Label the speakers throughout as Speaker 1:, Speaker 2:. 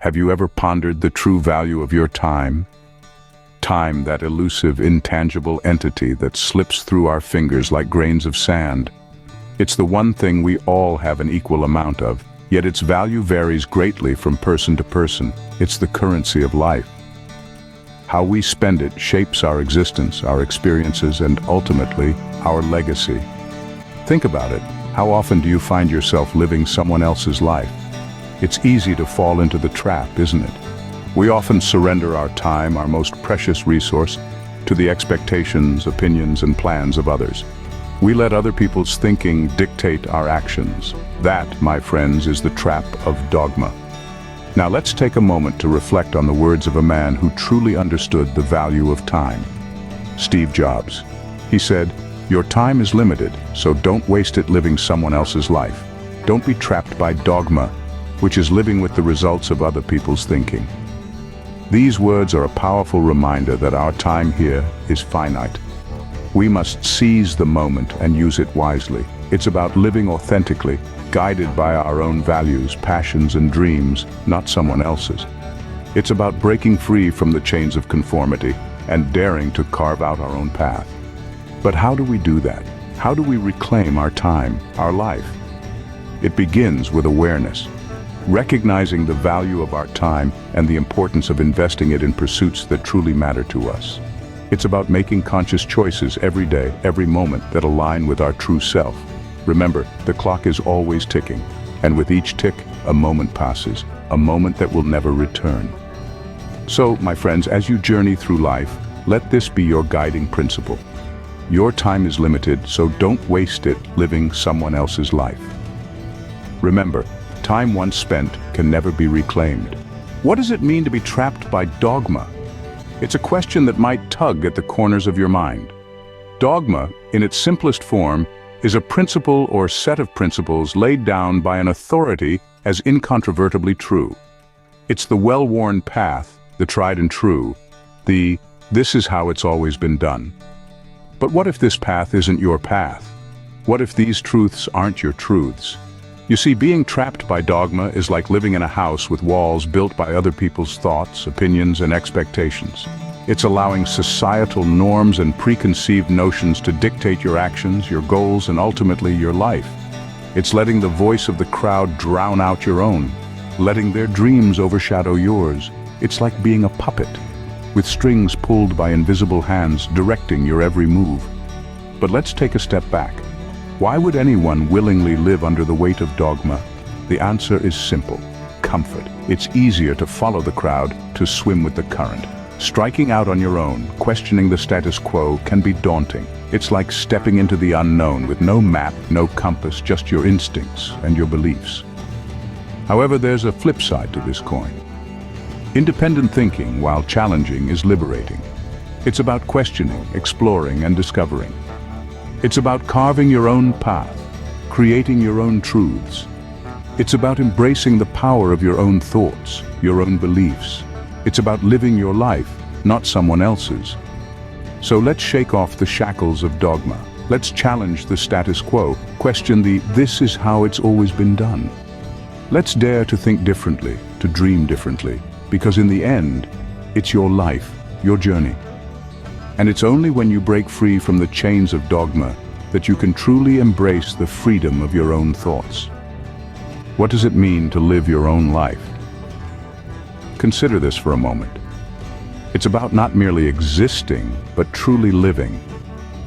Speaker 1: Have you ever pondered the true value of your time? Time, that elusive, intangible entity that slips through our fingers like grains of sand. It's the one thing we all have an equal amount of, yet its value varies greatly from person to person. It's the currency of life. How we spend it shapes our existence, our experiences, and ultimately, our legacy. Think about it. How often do you find yourself living someone else's life? It's easy to fall into the trap, isn't it? We often surrender our time, our most precious resource, to the expectations, opinions, and plans of others. We let other people's thinking dictate our actions. That, my friends, is the trap of dogma. Now let's take a moment to reflect on the words of a man who truly understood the value of time. Steve Jobs. He said, "Your time is limited, so don't waste it living someone else's life. Don't be trapped by dogma, which is living with the results of other people's thinking." These words are a powerful reminder that our time here is finite. We must seize the moment and use it wisely. It's about living authentically, guided by our own values, passions, and dreams, not someone else's. It's about breaking free from the chains of conformity and daring to carve out our own path. But how do we do that? How do we reclaim our time, our life? It begins with awareness, recognizing the value of our time and the importance of investing it in pursuits that truly matter to us. It's about making conscious choices every day, every moment that align with our true self. Remember, the clock is always ticking, and with each tick, a moment passes, a moment that will never return. So, my friends, as you journey through life, let this be your guiding principle. Your time is limited, so don't waste it living someone else's life. Remember, time once spent can never be reclaimed. What does it mean to be trapped by dogma? It's a question that might tug at the corners of your mind. Dogma, in its simplest form, is a principle or set of principles laid down by an authority as incontrovertibly true. It's the well-worn path, the tried and true, this is how it's always been done. But what if this path isn't your path? What if these truths aren't your truths? You see, being trapped by dogma is like living in a house with walls built by other people's thoughts, opinions, and expectations. It's allowing societal norms and preconceived notions to dictate your actions, your goals, and ultimately your life. It's letting the voice of the crowd drown out your own, letting their dreams overshadow yours. It's like being a puppet, with strings pulled by invisible hands directing your every move. But let's take a step back. Why would anyone willingly live under the weight of dogma? The answer is simple: comfort. It's easier to follow the crowd, to swim with the current. Striking out on your own, questioning the status quo, can be daunting. It's like stepping into the unknown with no map, no compass, just your instincts and your beliefs. However, there's a flip side to this coin. Independent thinking, while challenging, is liberating. It's about questioning, exploring, and discovering. It's about carving your own path, creating your own truths. It's about embracing the power of your own thoughts, your own beliefs. It's about living your life, not someone else's. So let's shake off the shackles of dogma. Let's challenge the status quo, question this is how it's always been done. Let's dare to think differently, to dream differently, because in the end, it's your life, your journey. And it's only when you break free from the chains of dogma that you can truly embrace the freedom of your own thoughts. What does it mean to live your own life? Consider this for a moment. It's about not merely existing, but truly living.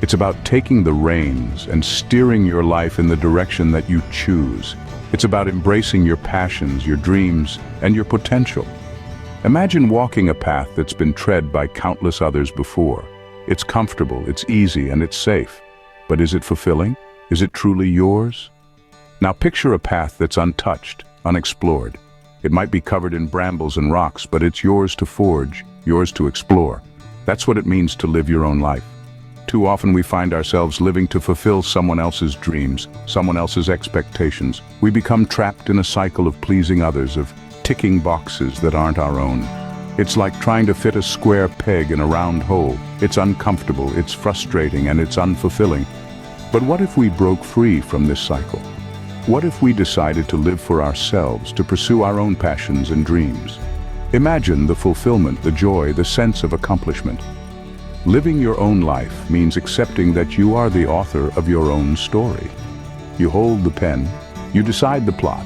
Speaker 1: It's about taking the reins and steering your life in the direction that you choose. It's about embracing your passions, your dreams, and your potential. Imagine walking a path that's been tread by countless others before. It's comfortable, it's easy, and it's safe. But is it fulfilling? Is it truly yours? Now picture a path that's untouched, unexplored. It might be covered in brambles and rocks, but it's yours to forge, yours to explore. That's what it means to live your own life. Too often we find ourselves living to fulfill someone else's dreams, someone else's expectations. We become trapped in a cycle of pleasing others, of ticking boxes that aren't our own. It's like trying to fit a square peg in a round hole. It's uncomfortable, it's frustrating, and it's unfulfilling. But what if we broke free from this cycle? What if we decided to live for ourselves, to pursue our own passions and dreams? Imagine the fulfillment, the joy, the sense of accomplishment. Living your own life means accepting that you are the author of your own story. You hold the pen, you decide the plot.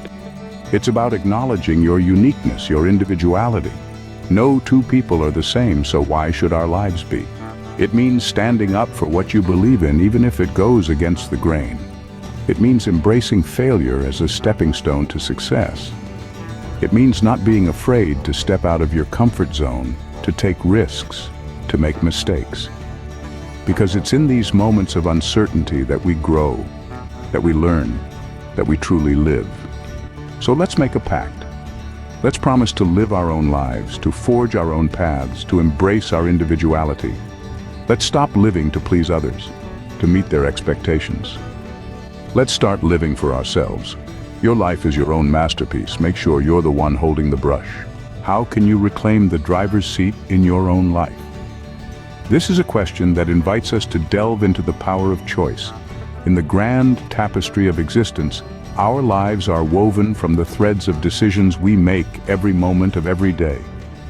Speaker 1: It's about acknowledging your uniqueness, your individuality. No two people are the same, so why should our lives be? It means standing up for what you believe in, even if it goes against the grain. It means embracing failure as a stepping stone to success. It means not being afraid to step out of your comfort zone, to take risks, to make mistakes. Because it's in these moments of uncertainty that we grow, that we learn, that we truly live. So let's make a pact. Let's promise to live our own lives, to forge our own paths, to embrace our individuality. Let's stop living to please others, to meet their expectations. Let's start living for ourselves. Your life is your own masterpiece. Make sure you're the one holding the brush. How can you reclaim the driver's seat in your own life? This is a question that invites us to delve into the power of choice. In the grand tapestry of existence, our lives are woven from the threads of decisions we make every moment of every day.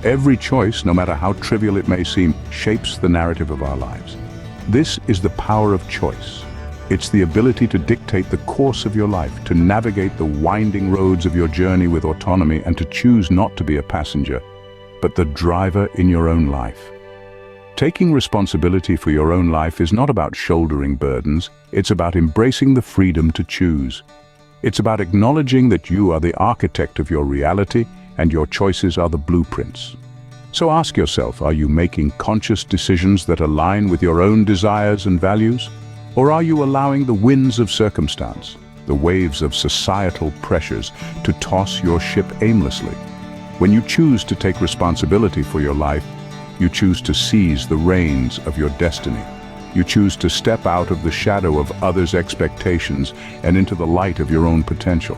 Speaker 1: Every choice, no matter how trivial it may seem, shapes the narrative of our lives. This is the power of choice. It's the ability to dictate the course of your life, to navigate the winding roads of your journey with autonomy, and to choose not to be a passenger, but the driver in your own life. Taking responsibility for your own life is not about shouldering burdens, it's about embracing the freedom to choose. It's about acknowledging that you are the architect of your reality and your choices are the blueprints. So ask yourself, are you making conscious decisions that align with your own desires and values? Or are you allowing the winds of circumstance, the waves of societal pressures, to toss your ship aimlessly? When you choose to take responsibility for your life, you choose to seize the reins of your destiny. You choose to step out of the shadow of others' expectations and into the light of your own potential.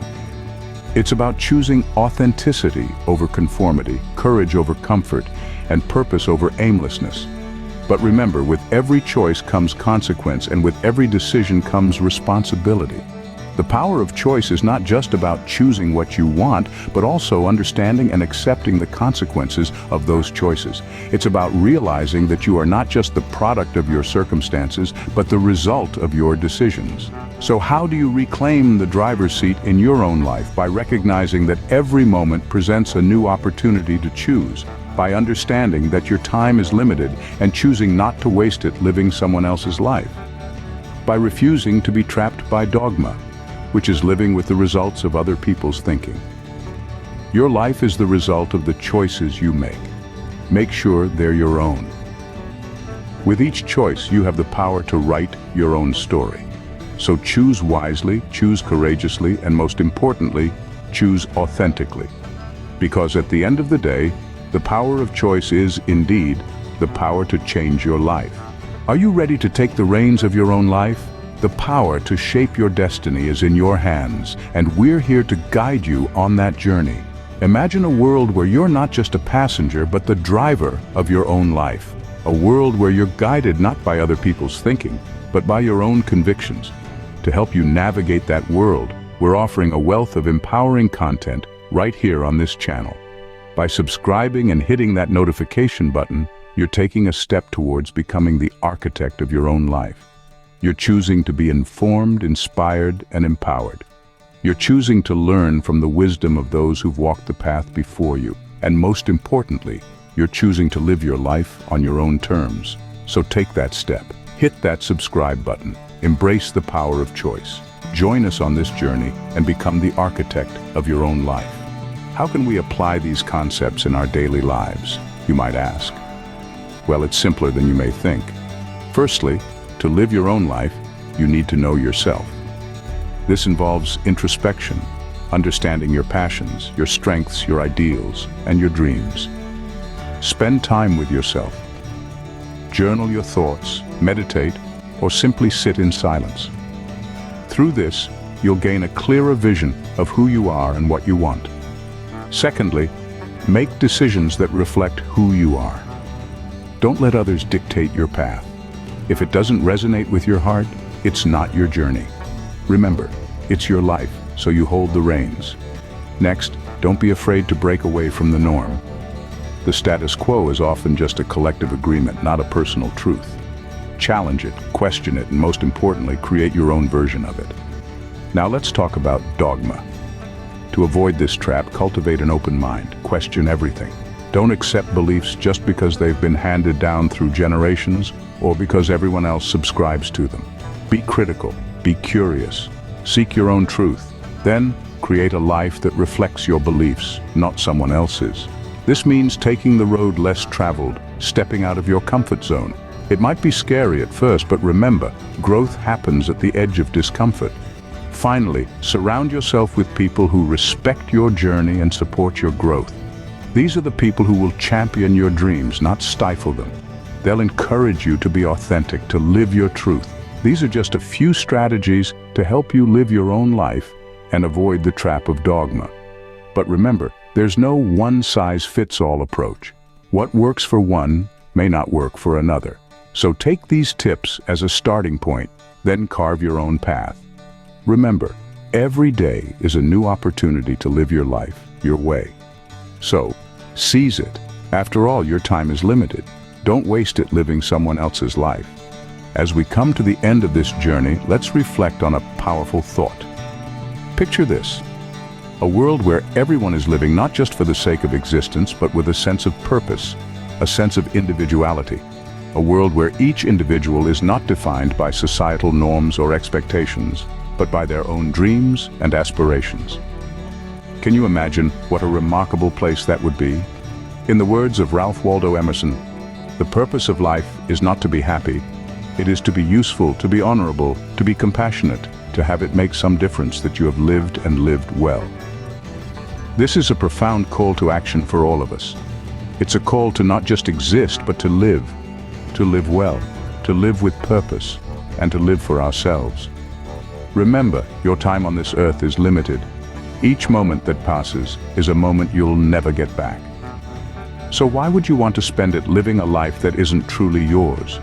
Speaker 1: It's about choosing authenticity over conformity, courage over comfort, and purpose over aimlessness. But remember, with every choice comes consequence, and with every decision comes responsibility. The power of choice is not just about choosing what you want, but also understanding and accepting the consequences of those choices. It's about realizing that you are not just the product of your circumstances, but the result of your decisions. So how do you reclaim the driver's seat in your own life? By recognizing that every moment presents a new opportunity to choose. By understanding that your time is limited and choosing not to waste it living someone else's life. By refusing to be trapped by dogma, which is living with the results of other people's thinking. Your life is the result of the choices you make. Make sure they're your own. With each choice, you have the power to write your own story. So choose wisely, choose courageously, and most importantly, choose authentically. Because at the end of the day, the power of choice is, indeed, the power to change your life. Are you ready to take the reins of your own life? The power to shape your destiny is in your hands, and we're here to guide you on that journey. Imagine a world where you're not just a passenger, but the driver of your own life. A world where you're guided not by other people's thinking, but by your own convictions. To help you navigate that world, we're offering a wealth of empowering content right here on this channel. By subscribing and hitting that notification button, you're taking a step towards becoming the architect of your own life. You're choosing to be informed, inspired, and empowered. You're choosing to learn from the wisdom of those who've walked the path before you. And most importantly, you're choosing to live your life on your own terms. So take that step. Hit that subscribe button. Embrace the power of choice. Join us on this journey and become the architect of your own life. How can we apply these concepts in our daily lives, you might ask? Well, it's simpler than you may think. Firstly, to live your own life, you need to know yourself. This involves introspection, understanding your passions, your strengths, your ideals, and your dreams. Spend time with yourself. Journal your thoughts, meditate, or simply sit in silence. Through this, you'll gain a clearer vision of who you are and what you want. Secondly, make decisions that reflect who you are. Don't let others dictate your path. If it doesn't resonate with your heart, it's not your journey. Remember, it's your life, so you hold the reins. Next, don't be afraid to break away from the norm. The status quo is often just a collective agreement, not a personal truth. Challenge it, question it, and most importantly, create your own version of it. Now let's talk about dogma. To avoid this trap, cultivate an open mind, question everything. Don't accept beliefs just because they've been handed down through generations or because everyone else subscribes to them. Be critical, be curious, seek your own truth. Then, create a life that reflects your beliefs, not someone else's. This means taking the road less traveled, stepping out of your comfort zone. It might be scary at first, but remember, growth happens at the edge of discomfort. Finally, surround yourself with people who respect your journey and support your growth. These are the people who will champion your dreams, not stifle them. They'll encourage you to be authentic, to live your truth. These are just a few strategies to help you live your own life and avoid the trap of dogma. But remember, there's no one-size-fits-all approach. What works for one may not work for another. So take these tips as a starting point, then carve your own path. Remember, every day is a new opportunity to live your life your way. So, seize it. After all, your time is limited. Don't waste it living someone else's life. As we come to the end of this journey, let's reflect on a powerful thought. Picture this: a world where everyone is living not just for the sake of existence, but with a sense of purpose, a sense of individuality. A world where each individual is not defined by societal norms or expectations, but by their own dreams and aspirations. Can you imagine what a remarkable place that would be? In the words of Ralph Waldo Emerson, the purpose of life is not to be happy. It is to be useful, to be honorable, to be compassionate, to have it make some difference that you have lived and lived well. This is a profound call to action for all of us. It's a call to not just exist, but to live well, to live with purpose, and to live for ourselves. Remember, your time on this earth is limited. Each moment that passes is a moment you'll never get back. So why would you want to spend it living a life that isn't truly yours?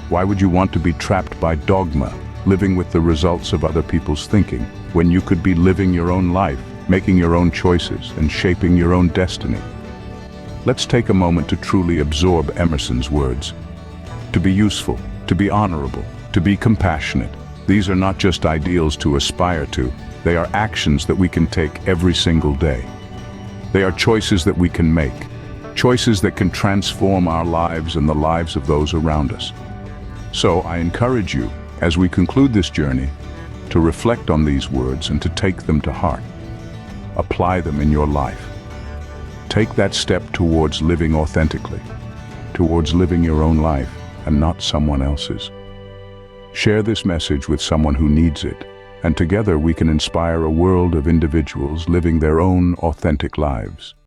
Speaker 1: Why would you want to be trapped by dogma, living with the results of other people's thinking, when you could be living your own life, making your own choices, and shaping your own destiny? Let's take a moment to truly absorb Emerson's words. To be useful, to be honorable, to be compassionate. These are not just ideals to aspire to, they are actions that we can take every single day. They are choices that we can make, choices that can transform our lives and the lives of those around us. So I encourage you, as we conclude this journey, to reflect on these words and to take them to heart. Apply them in your life. Take that step towards living authentically, towards living your own life and not someone else's. Share this message with someone who needs it, and together we can inspire a world of individuals living their own authentic lives.